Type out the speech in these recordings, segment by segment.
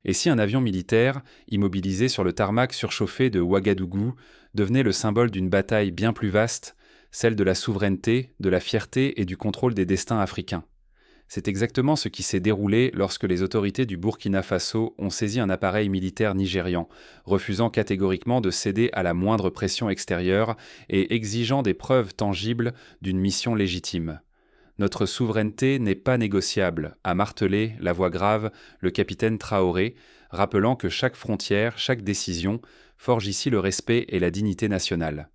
Et si un avion militaire, immobilisé sur le tarmac surchauffé de Ouagadougou, devenait le symbole d'une bataille bien plus vaste, celle de la souveraineté, de la fierté et du contrôle des destins africains? C'est exactement ce qui s'est déroulé lorsque les autorités du Burkina Faso ont saisi un appareil militaire nigérian, refusant catégoriquement de céder à la moindre pression extérieure et exigeant des preuves tangibles d'une mission légitime. Notre souveraineté n'est pas négociable, a martelé, la voix grave, le capitaine Traoré, rappelant que chaque frontière, chaque décision, forge ici le respect et la dignité nationale.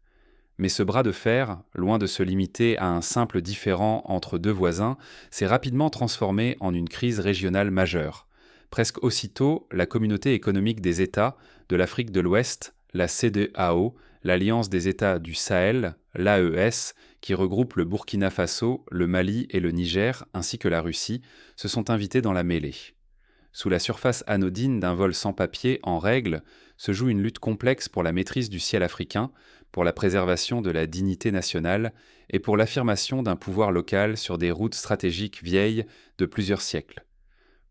Mais ce bras de fer, loin de se limiter à un simple différend entre deux voisins, s'est rapidement transformé en une crise régionale majeure. Presque aussitôt, la Communauté économique des États de l'Afrique de l'Ouest, la CEDEAO, l'Alliance des États du Sahel, l'AES, qui regroupe le Burkina Faso, le Mali et le Niger, ainsi que la Russie, se sont invités dans la mêlée. Sous la surface anodine d'un vol sans papier en règle se joue une lutte complexe pour la maîtrise du ciel africain, pour la préservation de la dignité nationale et pour l'affirmation d'un pouvoir local sur des routes stratégiques vieilles de plusieurs siècles.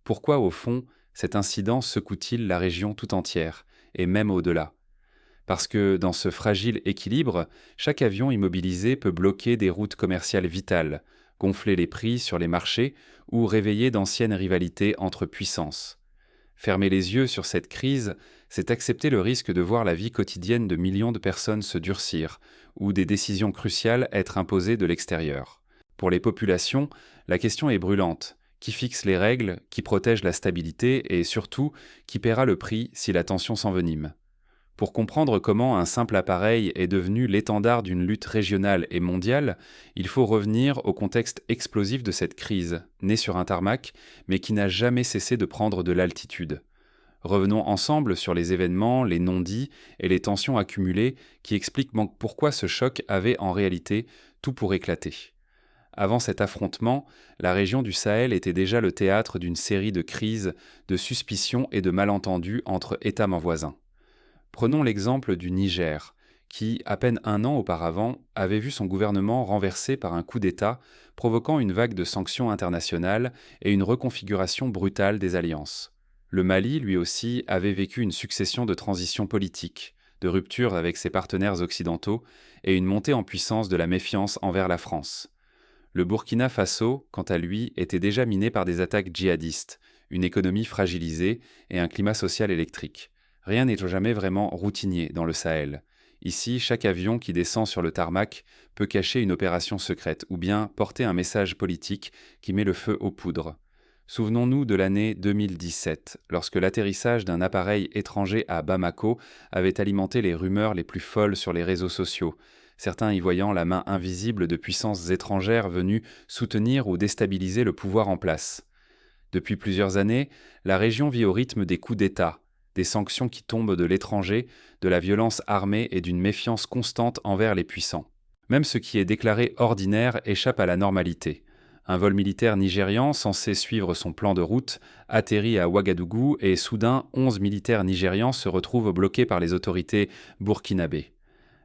Pourquoi, au fond, cet incident secoue-t-il la région tout entière, et même au-delà? Parce que dans ce fragile équilibre, chaque avion immobilisé peut bloquer des routes commerciales vitales, gonfler les prix sur les marchés ou réveiller d'anciennes rivalités entre puissances. Fermer les yeux sur cette crise, c'est accepter le risque de voir la vie quotidienne de millions de personnes se durcir, ou des décisions cruciales être imposées de l'extérieur. Pour les populations, la question est brûlante. Qui fixe les règles, qui protège la stabilité et surtout, qui paiera le prix si la tension s'envenime? Pour comprendre comment un simple appareil est devenu l'étendard d'une lutte régionale et mondiale, il faut revenir au contexte explosif de cette crise, née sur un tarmac, mais qui n'a jamais cessé de prendre de l'altitude. Revenons ensemble sur les événements, les non-dits et les tensions accumulées qui expliquent pourquoi ce choc avait en réalité tout pour éclater. Avant cet affrontement, la région du Sahel était déjà le théâtre d'une série de crises, de suspicions et de malentendus entre États voisins. Prenons l'exemple du Niger, qui, à peine un an auparavant, avait vu son gouvernement renversé par un coup d'État, provoquant une vague de sanctions internationales et une reconfiguration brutale des alliances. Le Mali, lui aussi, avait vécu une succession de transitions politiques, de ruptures avec ses partenaires occidentaux et une montée en puissance de la méfiance envers la France. Le Burkina Faso, quant à lui, était déjà miné par des attaques djihadistes, une économie fragilisée et un climat social électrique. Rien n'est jamais vraiment routinier dans le Sahel. Ici, chaque avion qui descend sur le tarmac peut cacher une opération secrète ou bien porter un message politique qui met le feu aux poudres. Souvenons-nous de l'année 2017, lorsque l'atterrissage d'un appareil étranger à Bamako avait alimenté les rumeurs les plus folles sur les réseaux sociaux, certains y voyant la main invisible de puissances étrangères venues soutenir ou déstabiliser le pouvoir en place. Depuis plusieurs années, la région vit au rythme des coups d'État, des sanctions qui tombent de l'étranger, de la violence armée et d'une méfiance constante envers les puissants. Même ce qui est déclaré ordinaire échappe à la normalité. Un vol militaire nigérian censé suivre son plan de route atterrit à Ouagadougou et soudain 11 militaires nigérians se retrouvent bloqués par les autorités burkinabées.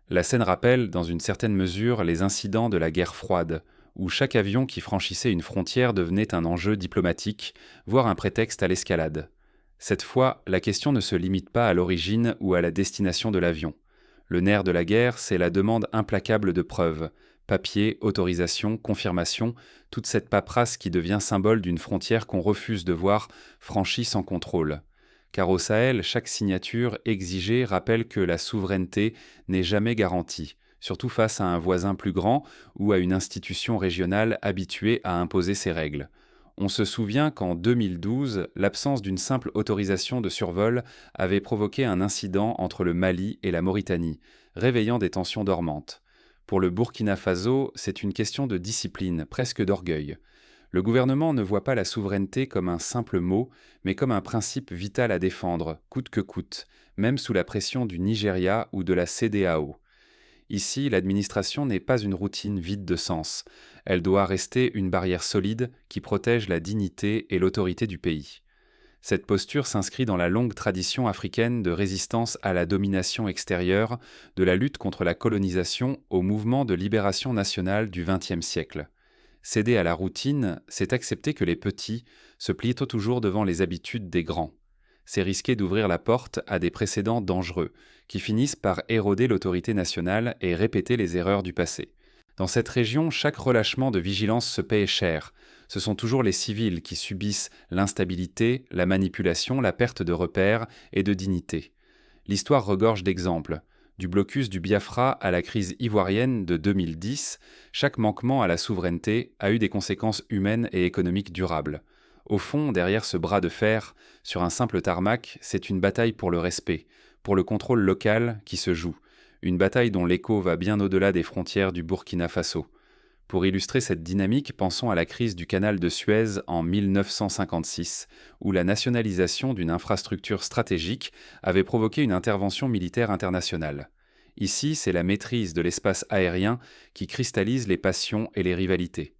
La scène rappelle, dans une certaine mesure, les incidents de la guerre froide, où chaque avion qui franchissait une frontière devenait un enjeu diplomatique, voire un prétexte à l'escalade. Cette fois, la question ne se limite pas à l'origine ou à la destination de l'avion. Le nerf de la guerre, c'est la demande implacable de preuves. Papier, autorisation, confirmation, toute cette paperasse qui devient symbole d'une frontière qu'on refuse de voir franchie sans contrôle. Car au Sahel, chaque signature exigée rappelle que la souveraineté n'est jamais garantie, surtout face à un voisin plus grand ou à une institution régionale habituée à imposer ses règles. On se souvient qu'en 2012, l'absence d'une simple autorisation de survol avait provoqué un incident entre le Mali et la Mauritanie, réveillant des tensions dormantes. Pour le Burkina Faso, c'est une question de discipline, presque d'orgueil. Le gouvernement ne voit pas la souveraineté comme un simple mot, mais comme un principe vital à défendre, coûte que coûte, même sous la pression du Nigeria ou de la CEDEAO. Ici, l'administration n'est pas une routine vide de sens. Elle doit rester une barrière solide qui protège la dignité et l'autorité du pays. Cette posture s'inscrit dans la longue tradition africaine de résistance à la domination extérieure, de la lutte contre la colonisation au mouvement de libération nationale du XXe siècle. Céder à la routine, c'est accepter que les petits se plient toujours devant les habitudes des grands. c'est risquer d'ouvrir la porte à des précédents dangereux, qui finissent par éroder l'autorité nationale et répéter les erreurs du passé. Dans cette région, chaque relâchement de vigilance se paye cher. Ce sont toujours les civils qui subissent l'instabilité, la manipulation, la perte de repères et de dignité. L'histoire regorge d'exemples. Du blocus du Biafra à la crise ivoirienne de 2010, chaque manquement à la souveraineté a eu des conséquences humaines et économiques durables. Au fond, derrière ce bras de fer, sur un simple tarmac, c'est une bataille pour le respect, pour le contrôle local qui se joue. Une bataille dont l'écho va bien au-delà des frontières du Burkina Faso. Pour illustrer cette dynamique, pensons à la crise du canal de Suez en 1956, où la nationalisation d'une infrastructure stratégique avait provoqué une intervention militaire internationale. Ici, c'est la maîtrise de l'espace aérien qui cristallise les passions et les rivalités.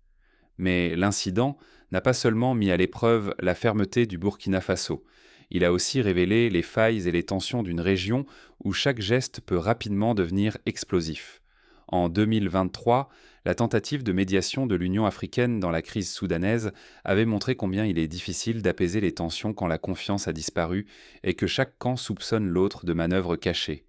Mais l'incident n'a pas seulement mis à l'épreuve la fermeté du Burkina Faso, il a aussi révélé les failles et les tensions d'une région où chaque geste peut rapidement devenir explosif. En 2023, la tentative de médiation de l'Union africaine dans la crise soudanaise avait montré combien il est difficile d'apaiser les tensions quand la confiance a disparu et que chaque camp soupçonne l'autre de manœuvres cachées.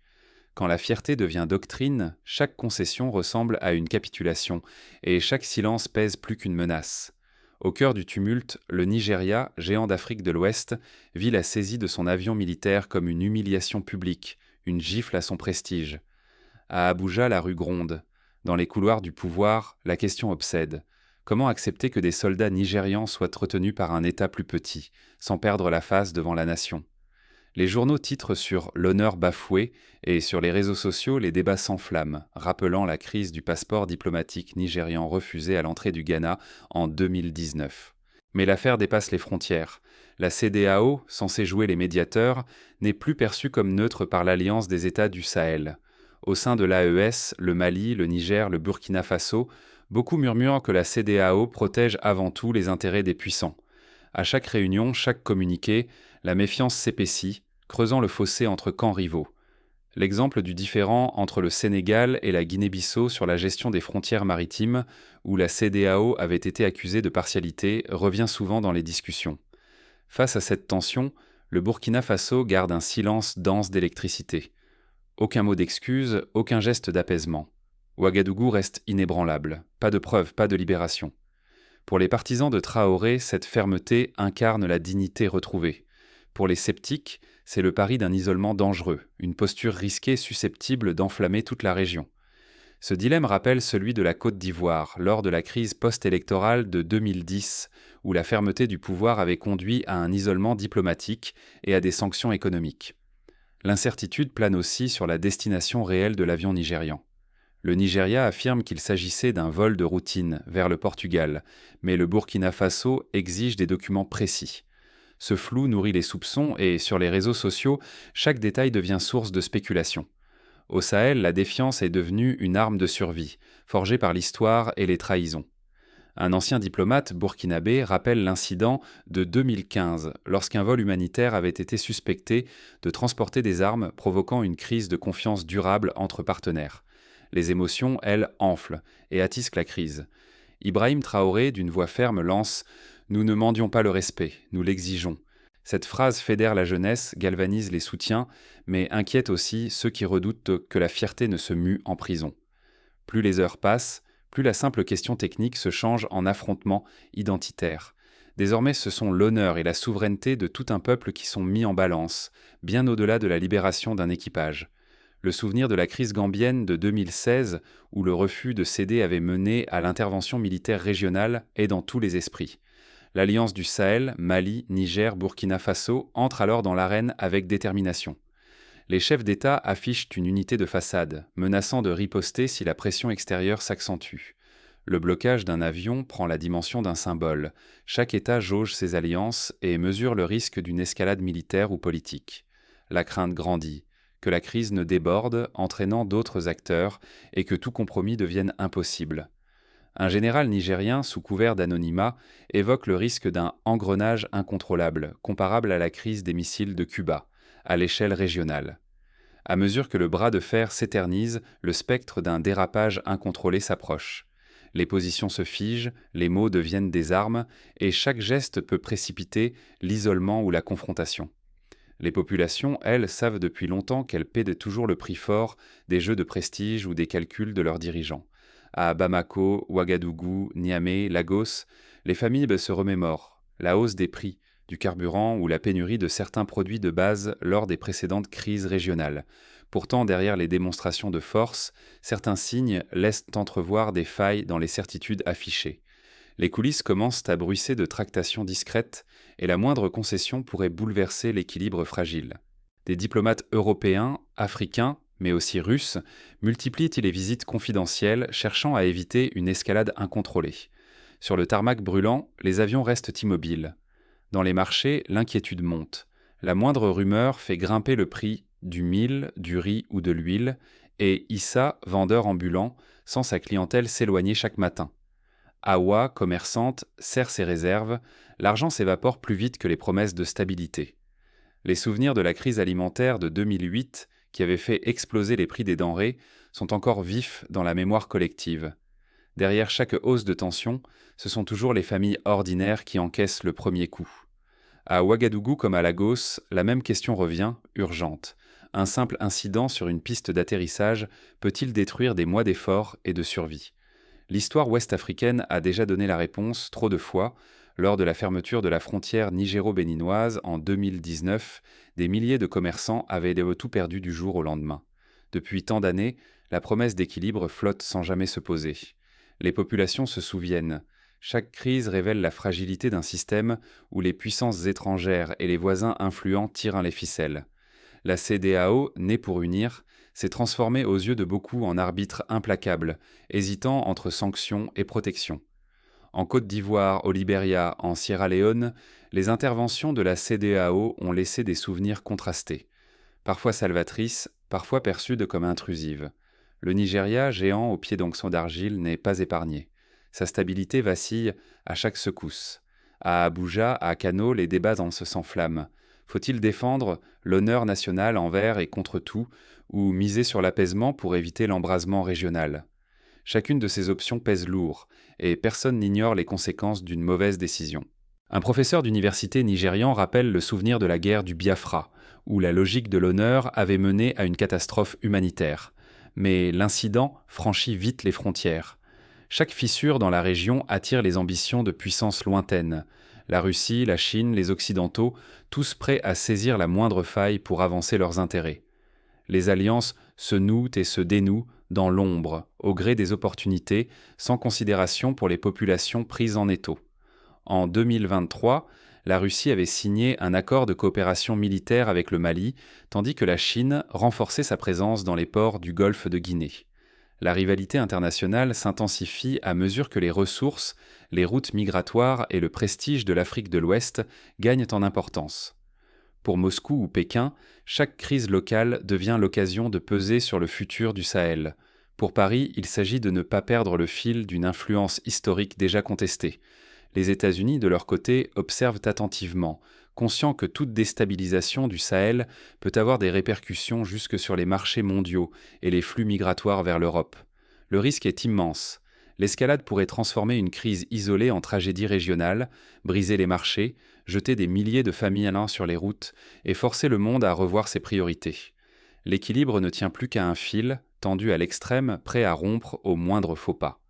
Quand la fierté devient doctrine, chaque concession ressemble à une capitulation et chaque silence pèse plus qu'une menace. Au cœur du tumulte, le Nigeria, géant d'Afrique de l'Ouest, vit la saisie de son avion militaire comme une humiliation publique, une gifle à son prestige. À Abuja, la rue gronde. Dans les couloirs du pouvoir, la question obsède. Comment accepter que des soldats nigérians soient retenus par un État plus petit, sans perdre la face devant la nation ? Les journaux titrent sur l'honneur bafoué et sur les réseaux sociaux, les débats s'enflamment, rappelant la crise du passeport diplomatique nigérian refusé à l'entrée du Ghana en 2019. Mais l'affaire dépasse les frontières. La CEDEAO, censée jouer les médiateurs, n'est plus perçue comme neutre par l'Alliance des États du Sahel. Au sein de l'AES, le Mali, le Niger, le Burkina Faso, beaucoup murmurent que la CEDEAO protège avant tout les intérêts des puissants. À chaque réunion, chaque communiqué, la méfiance s'épaissit, creusant le fossé entre camps rivaux. L'exemple du différend entre le Sénégal et la Guinée-Bissau sur la gestion des frontières maritimes, où la CEDEAO avait été accusée de partialité, revient souvent dans les discussions. Face à cette tension, le Burkina Faso garde un silence dense d'électricité. Aucun mot d'excuse, aucun geste d'apaisement. Ouagadougou reste inébranlable, pas de preuves, pas de libération. Pour les partisans de Traoré, cette fermeté incarne la dignité retrouvée. Pour les sceptiques, c'est le pari d'un isolement dangereux, une posture risquée susceptible d'enflammer toute la région. Ce dilemme rappelle celui de la Côte d'Ivoire, lors de la crise post-électorale de 2010, où la fermeté du pouvoir avait conduit à un isolement diplomatique et à des sanctions économiques. L'incertitude plane aussi sur la destination réelle de l'avion nigérian. Le Nigeria affirme qu'il s'agissait d'un vol de routine vers le Portugal, mais le Burkina Faso exige des documents précis. Ce flou nourrit les soupçons et, sur les réseaux sociaux, chaque détail devient source de spéculation. Au Sahel, la défiance est devenue une arme de survie, forgée par l'histoire et les trahisons. Un ancien diplomate burkinabé rappelle l'incident de 2015, lorsqu'un vol humanitaire avait été suspecté de transporter des armes, provoquant une crise de confiance durable entre partenaires. Les émotions, elles, enflent et attissent la crise. Ibrahim Traoré, d'une voix ferme, lance « Nous ne mendions pas le respect, nous l'exigeons ». Cette phrase fédère la jeunesse, galvanise les soutiens, mais inquiète aussi ceux qui redoutent que la fierté ne se mue en prison. Plus les heures passent, plus la simple question technique se change en affrontement identitaire. Désormais, ce sont l'honneur et la souveraineté de tout un peuple qui sont mis en balance, bien au-delà de la libération d'un équipage. Le souvenir de la crise gambienne de 2016, où le refus de céder avait mené à l'intervention militaire régionale, est dans tous les esprits. L'Alliance du Sahel, Mali, Niger, Burkina Faso entre alors dans l'arène avec détermination. Les chefs d'État affichent une unité de façade, menaçant de riposter si la pression extérieure s'accentue. Le blocage d'un avion prend la dimension d'un symbole. Chaque État jauge ses alliances et mesure le risque d'une escalade militaire ou politique. La crainte grandit, que la crise ne déborde, entraînant d'autres acteurs, et que tout compromis devienne impossible. Un général nigérien, sous couvert d'anonymat, évoque le risque d'un engrenage incontrôlable, comparable à la crise des missiles de Cuba, à l'échelle régionale. À mesure que le bras de fer s'éternise, le spectre d'un dérapage incontrôlé s'approche. Les positions se figent, les mots deviennent des armes, et chaque geste peut précipiter l'isolement ou la confrontation. Les populations, elles, savent depuis longtemps qu'elles paient toujours le prix fort des jeux de prestige ou des calculs de leurs dirigeants. À Bamako, Ouagadougou, Niamey, Lagos, les familles se remémorent la hausse des prix du carburant ou la pénurie de certains produits de base lors des précédentes crises régionales. Pourtant, derrière les démonstrations de force, certains signes laissent entrevoir des failles dans les certitudes affichées. Les coulisses commencent à bruisser de tractations discrètes et la moindre concession pourrait bouleverser l'équilibre fragile. Des diplomates européens, africains, mais aussi russes, multiplient les visites confidentielles cherchant à éviter une escalade incontrôlée. Sur le tarmac brûlant, les avions restent immobiles. Dans les marchés, l'inquiétude monte. La moindre rumeur fait grimper le prix du mil, du riz ou de l'huile, et Issa, vendeur ambulant, sent sa clientèle s'éloigner chaque matin. Awa, commerçante, serre ses réserves, l'argent s'évapore plus vite que les promesses de stabilité. Les souvenirs de la crise alimentaire de 2008, qui avait fait exploser les prix des denrées, sont encore vifs dans la mémoire collective. Derrière chaque hausse de tension, ce sont toujours les familles ordinaires qui encaissent le premier coup. À Ouagadougou comme à Lagos, la même question revient, urgente. Un simple incident sur une piste d'atterrissage peut-il détruire des mois d'efforts et de survie ? L'histoire ouest-africaine a déjà donné la réponse trop de fois. Lors de la fermeture de la frontière nigéro-béninoise en 2019, des milliers de commerçants avaient tout perdu du jour au lendemain. Depuis tant d'années, la promesse d'équilibre flotte sans jamais se poser. Les populations se souviennent. Chaque crise révèle la fragilité d'un système où les puissances étrangères et les voisins influents tirent les ficelles. La CEDEAO, née pour unir, s'est transformée aux yeux de beaucoup en arbitre implacable, hésitant entre sanctions et protection. En Côte d'Ivoire, au Libéria, en Sierra Leone, les interventions de la CEDEAO ont laissé des souvenirs contrastés. Parfois salvatrices, parfois perçues comme intrusives. Le Nigeria, géant au pied d'onction d'argile, n'est pas épargné. Sa stabilité vacille à chaque secousse. À Abuja, à Kano, les débats s'enflamment. Faut-il défendre l'honneur national envers et contre tout, ou miser sur l'apaisement pour éviter l'embrasement régional ? Chacune de ces options pèse lourd, et personne n'ignore les conséquences d'une mauvaise décision. Un professeur d'université nigérian rappelle le souvenir de la guerre du Biafra, où la logique de l'honneur avait mené à une catastrophe humanitaire. Mais l'incident franchit vite les frontières. Chaque fissure dans la région attire les ambitions de puissances lointaines. La Russie, la Chine, les Occidentaux, tous prêts à saisir la moindre faille pour avancer leurs intérêts. Les alliances se nouent et se dénouent dans l'ombre, au gré des opportunités, sans considération pour les populations prises en étau. En 2023, la Russie avait signé un accord de coopération militaire avec le Mali, tandis que la Chine renforçait sa présence dans les ports du golfe de Guinée. La rivalité internationale s'intensifie à mesure que les ressources, les routes migratoires et le prestige de l'Afrique de l'Ouest gagnent en importance. Pour Moscou ou Pékin, chaque crise locale devient l'occasion de peser sur le futur du Sahel. Pour Paris, il s'agit de ne pas perdre le fil d'une influence historique déjà contestée. Les États-Unis, de leur côté, observent attentivement, conscients que toute déstabilisation du Sahel peut avoir des répercussions jusque sur les marchés mondiaux et les flux migratoires vers l'Europe. Le risque est immense. L'escalade pourrait transformer une crise isolée en tragédie régionale, briser les marchés, jeter des milliers de familles sur les routes et forcer le monde à revoir ses priorités. L'équilibre ne tient plus qu'à un fil, tendu à l'extrême, prêt à rompre au moindre faux pas.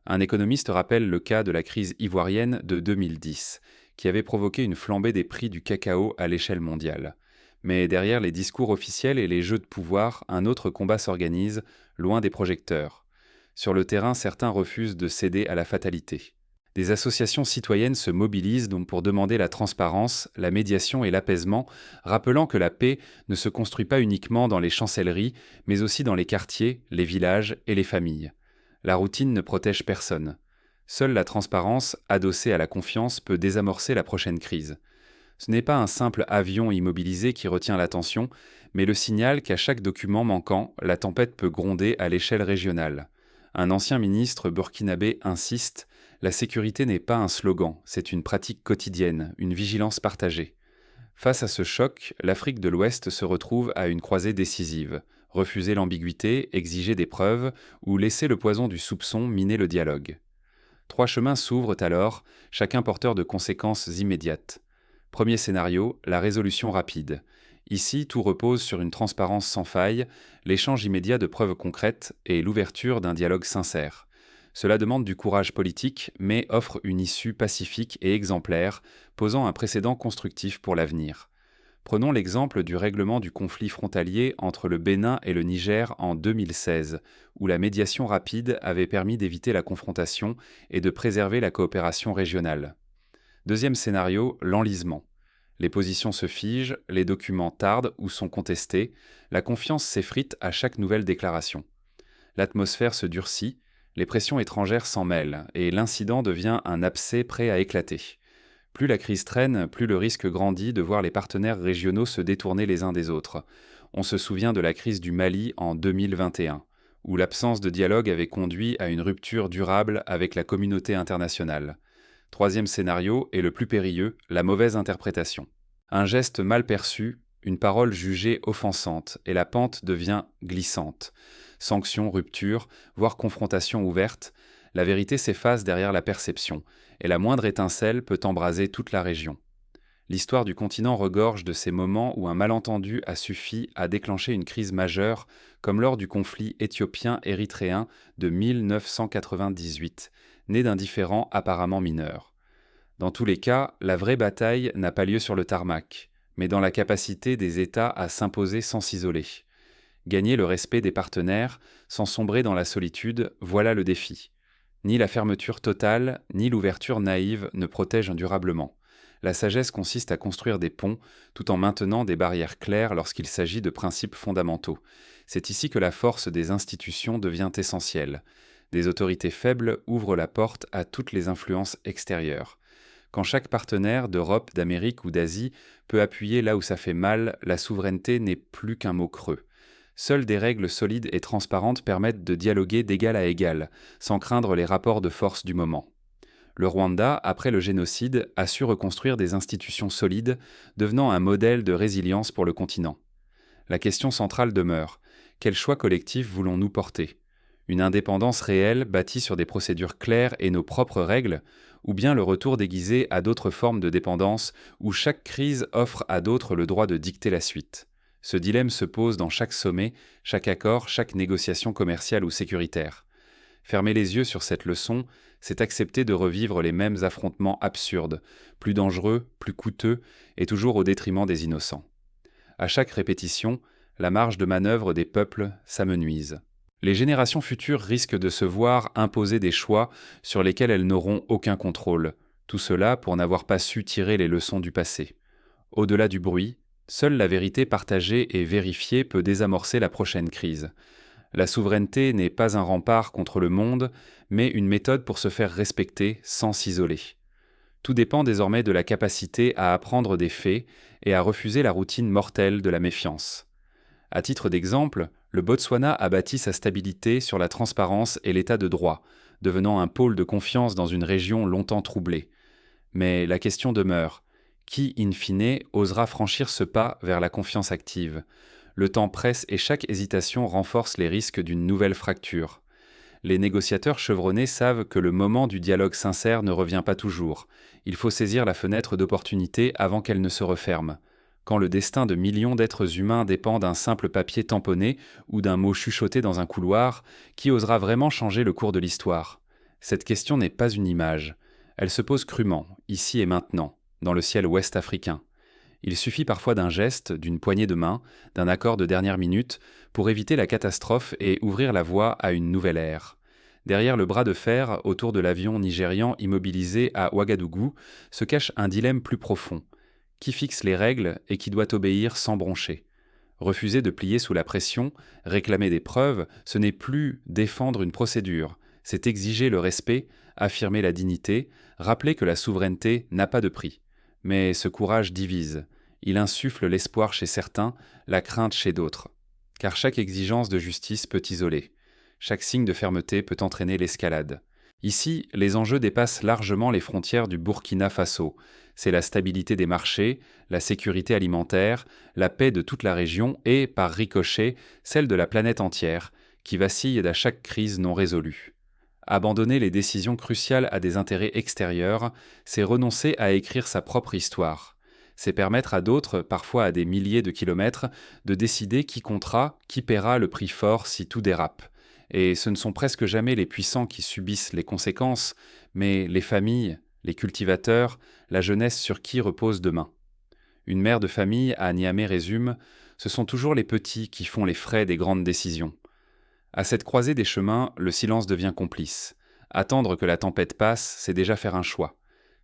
Un économiste rappelle le cas de la crise ivoirienne de 2010, qui avait provoqué une flambée des prix du cacao à l'échelle mondiale. Mais derrière les discours officiels et les jeux de pouvoir, un autre combat s'organise, loin des projecteurs. Sur le terrain, certains refusent de céder à la fatalité. Des associations citoyennes se mobilisent donc pour demander la transparence, la médiation et l'apaisement, rappelant que la paix ne se construit pas uniquement dans les chancelleries, mais aussi dans les quartiers, les villages et les familles. La routine ne protège personne. Seule la transparence, adossée à la confiance, peut désamorcer la prochaine crise. Ce n'est pas un simple avion immobilisé qui retient l'attention, mais le signal qu'à chaque document manquant, la tempête peut gronder à l'échelle régionale. Un ancien ministre burkinabé insiste, la sécurité n'est pas un slogan, c'est une pratique quotidienne, une vigilance partagée. Face à ce choc, l'Afrique de l'Ouest se retrouve à une croisée décisive. Refuser l'ambiguïté, exiger des preuves, ou laisser le poison du soupçon miner le dialogue. 3 chemins s'ouvrent alors, chacun porteur de conséquences immédiates. Premier scénario, la résolution rapide. Ici, tout repose sur une transparence sans faille, l'échange immédiat de preuves concrètes et l'ouverture d'un dialogue sincère. Cela demande du courage politique, mais offre une issue pacifique et exemplaire, posant un précédent constructif pour l'avenir. Prenons l'exemple du règlement du conflit frontalier entre le Bénin et le Niger en 2016, où la médiation rapide avait permis d'éviter la confrontation et de préserver la coopération régionale. Deuxième scénario, l'enlisement. Les positions se figent, les documents tardent ou sont contestés, la confiance s'effrite à chaque nouvelle déclaration. L'atmosphère se durcit, les pressions étrangères s'en mêlent, et l'incident devient un abcès prêt à éclater. Plus la crise traîne, plus le risque grandit de voir les partenaires régionaux se détourner les uns des autres. On se souvient de la crise du Mali en 2021, où l'absence de dialogue avait conduit à une rupture durable avec la communauté internationale. Troisième scénario, et le plus périlleux, la mauvaise interprétation. Un geste mal perçu, une parole jugée offensante, et la pente devient glissante. Sanctions, rupture, voire confrontation ouverte, la vérité s'efface derrière la perception, et la moindre étincelle peut embraser toute la région. L'histoire du continent regorge de ces moments où un malentendu a suffi à déclencher une crise majeure, comme lors du conflit éthiopien-érythréen de 1998, né d'un différend apparemment mineur. Dans tous les cas, la vraie bataille n'a pas lieu sur le tarmac, mais dans la capacité des États à s'imposer sans s'isoler. Gagner le respect des partenaires, sans sombrer dans la solitude, voilà le défi. Ni la fermeture totale, ni l'ouverture naïve ne protègent durablement. La sagesse consiste à construire des ponts, tout en maintenant des barrières claires lorsqu'il s'agit de principes fondamentaux. C'est ici que la force des institutions devient essentielle. Des autorités faibles ouvrent la porte à toutes les influences extérieures. Quand chaque partenaire d'Europe, d'Amérique ou d'Asie peut appuyer là où ça fait mal, la souveraineté n'est plus qu'un mot creux. Seules des règles solides et transparentes permettent de dialoguer d'égal à égal, sans craindre les rapports de force du moment. Le Rwanda, après le génocide, a su reconstruire des institutions solides, devenant un modèle de résilience pour le continent. La question centrale demeure: quel choix collectif voulons-nous porter ? Une indépendance réelle bâtie sur des procédures claires et nos propres règles, ou bien le retour déguisé à d'autres formes de dépendance où chaque crise offre à d'autres le droit de dicter la suite ? Ce dilemme se pose dans chaque sommet, chaque accord, chaque négociation commerciale ou sécuritaire. Fermer les yeux sur cette leçon, c'est accepter de revivre les mêmes affrontements absurdes, plus dangereux, plus coûteux, et toujours au détriment des innocents. À chaque répétition, la marge de manœuvre des peuples s'amenuise. Les générations futures risquent de se voir imposer des choix sur lesquels elles n'auront aucun contrôle, tout cela pour n'avoir pas su tirer les leçons du passé. Au-delà du bruit, seule la vérité partagée et vérifiée peut désamorcer la prochaine crise. La souveraineté n'est pas un rempart contre le monde, mais une méthode pour se faire respecter sans s'isoler. Tout dépend désormais de la capacité à apprendre des faits et à refuser la routine mortelle de la méfiance. À titre d'exemple, le Botswana a bâti sa stabilité sur la transparence et l'état de droit, devenant un pôle de confiance dans une région longtemps troublée. Mais la question demeure: qui, in fine, osera franchir ce pas vers la confiance active ? Le temps presse et chaque hésitation renforce les risques d'une nouvelle fracture. Les négociateurs chevronnés savent que le moment du dialogue sincère ne revient pas toujours. Il faut saisir la fenêtre d'opportunité avant qu'elle ne se referme. Quand le destin de millions d'êtres humains dépend d'un simple papier tamponné ou d'un mot chuchoté dans un couloir, qui osera vraiment changer le cours de l'histoire ? Cette question n'est pas une image. Elle se pose crûment, ici et maintenant, dans le ciel ouest africain. Il suffit parfois d'un geste, d'une poignée de main, d'un accord de dernière minute pour éviter la catastrophe et ouvrir la voie à une nouvelle ère. Derrière le bras de fer autour de l'avion nigérian immobilisé à Ouagadougou se cache un dilemme plus profond. Qui fixe les règles et qui doit obéir sans broncher ? Refuser de plier sous la pression, réclamer des preuves, ce n'est plus défendre une procédure, c'est exiger le respect, affirmer la dignité, rappeler que la souveraineté n'a pas de prix. Mais ce courage divise. Il insuffle l'espoir chez certains, la crainte chez d'autres. Car chaque exigence de justice peut isoler. Chaque signe de fermeté peut entraîner l'escalade. Ici, les enjeux dépassent largement les frontières du Burkina Faso. C'est la stabilité des marchés, la sécurité alimentaire, la paix de toute la région et, par ricochet, celle de la planète entière, qui vacille à chaque crise non résolue. Abandonner les décisions cruciales à des intérêts extérieurs, c'est renoncer à écrire sa propre histoire. C'est permettre à d'autres, parfois à des milliers de kilomètres, de décider qui comptera, qui paiera le prix fort si tout dérape. Et ce ne sont presque jamais les puissants qui subissent les conséquences, mais les familles, les cultivateurs, la jeunesse sur qui repose demain. Une mère de famille à Niamey résume: ce sont toujours les petits qui font les frais des grandes décisions. À cette croisée des chemins, le silence devient complice. Attendre que la tempête passe, c'est déjà faire un choix.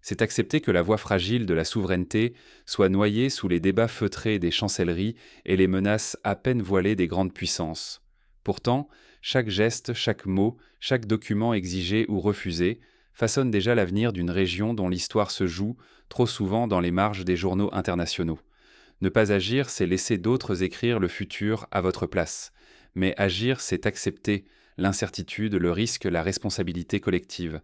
C'est accepter que la voie fragile de la souveraineté soit noyée sous les débats feutrés des chancelleries et les menaces à peine voilées des grandes puissances. Pourtant, chaque geste, chaque mot, chaque document exigé ou refusé façonne déjà l'avenir d'une région dont l'histoire se joue trop souvent dans les marges des journaux internationaux. Ne pas agir, c'est laisser d'autres écrire le futur à votre place. Mais agir, c'est accepter l'incertitude, le risque, la responsabilité collective.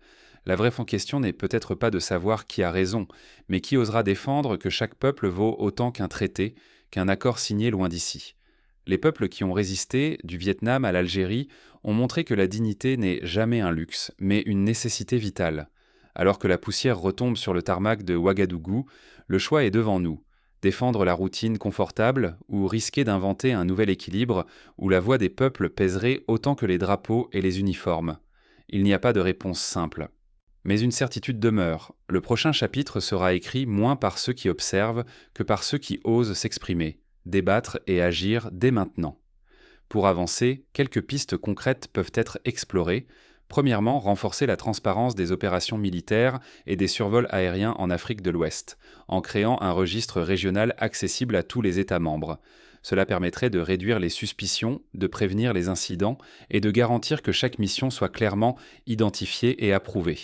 La vraie question n'est peut-être pas de savoir qui a raison, mais qui osera défendre que chaque peuple vaut autant qu'un traité, qu'un accord signé loin d'ici. Les peuples qui ont résisté, du Vietnam à l'Algérie, ont montré que la dignité n'est jamais un luxe, mais une nécessité vitale. Alors que la poussière retombe sur le tarmac de Ouagadougou, le choix est devant nous. Défendre la routine confortable ou risquer d'inventer un nouvel équilibre où la voix des peuples pèserait autant que les drapeaux et les uniformes. Il n'y a pas de réponse simple. Mais une certitude demeure, le prochain chapitre sera écrit moins par ceux qui observent que par ceux qui osent s'exprimer, débattre et agir dès maintenant. Pour avancer, quelques pistes concrètes peuvent être explorées. Premièrement, renforcer la transparence des opérations militaires et des survols aériens en Afrique de l'Ouest, en créant un registre régional accessible à tous les États membres. Cela permettrait de réduire les suspicions, de prévenir les incidents et de garantir que chaque mission soit clairement identifiée et approuvée.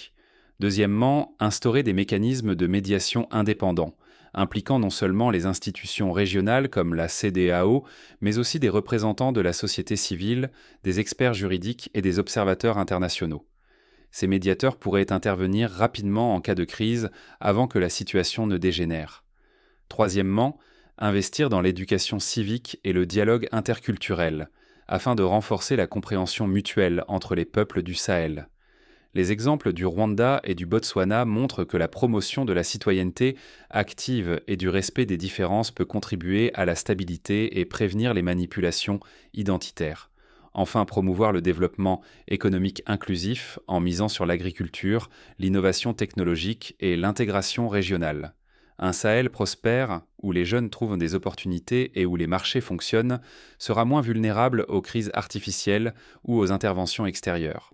Deuxièmement, instaurer des mécanismes de médiation indépendants, impliquant non seulement les institutions régionales comme la CEDEAO, mais aussi des représentants de la société civile, des experts juridiques et des observateurs internationaux. Ces médiateurs pourraient intervenir rapidement en cas de crise avant que la situation ne dégénère. Troisièmement, investir dans l'éducation civique et le dialogue interculturel, afin de renforcer la compréhension mutuelle entre les peuples du Sahel. Les exemples du Rwanda et du Botswana montrent que la promotion de la citoyenneté active et du respect des différences peut contribuer à la stabilité et prévenir les manipulations identitaires. Enfin, promouvoir le développement économique inclusif en misant sur l'agriculture, l'innovation technologique et l'intégration régionale. Un Sahel prospère, où les jeunes trouvent des opportunités et où les marchés fonctionnent, sera moins vulnérable aux crises artificielles ou aux interventions extérieures.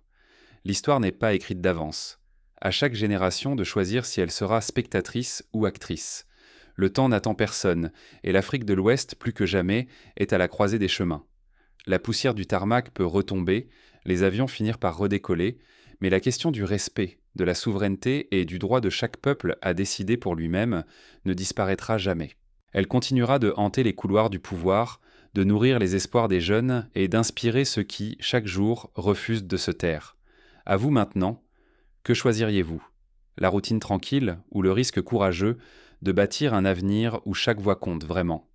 L'histoire n'est pas écrite d'avance. À chaque génération de choisir si elle sera spectatrice ou actrice. Le temps n'attend personne, et l'Afrique de l'Ouest, plus que jamais, est à la croisée des chemins. La poussière du tarmac peut retomber, les avions finir par redécoller, mais la question du respect, de la souveraineté et du droit de chaque peuple à décider pour lui-même ne disparaîtra jamais. Elle continuera de hanter les couloirs du pouvoir, de nourrir les espoirs des jeunes et d'inspirer ceux qui, chaque jour, refusent de se taire. À vous maintenant, que choisiriez-vous? La routine tranquille ou le risque courageux de bâtir un avenir où chaque voix compte vraiment?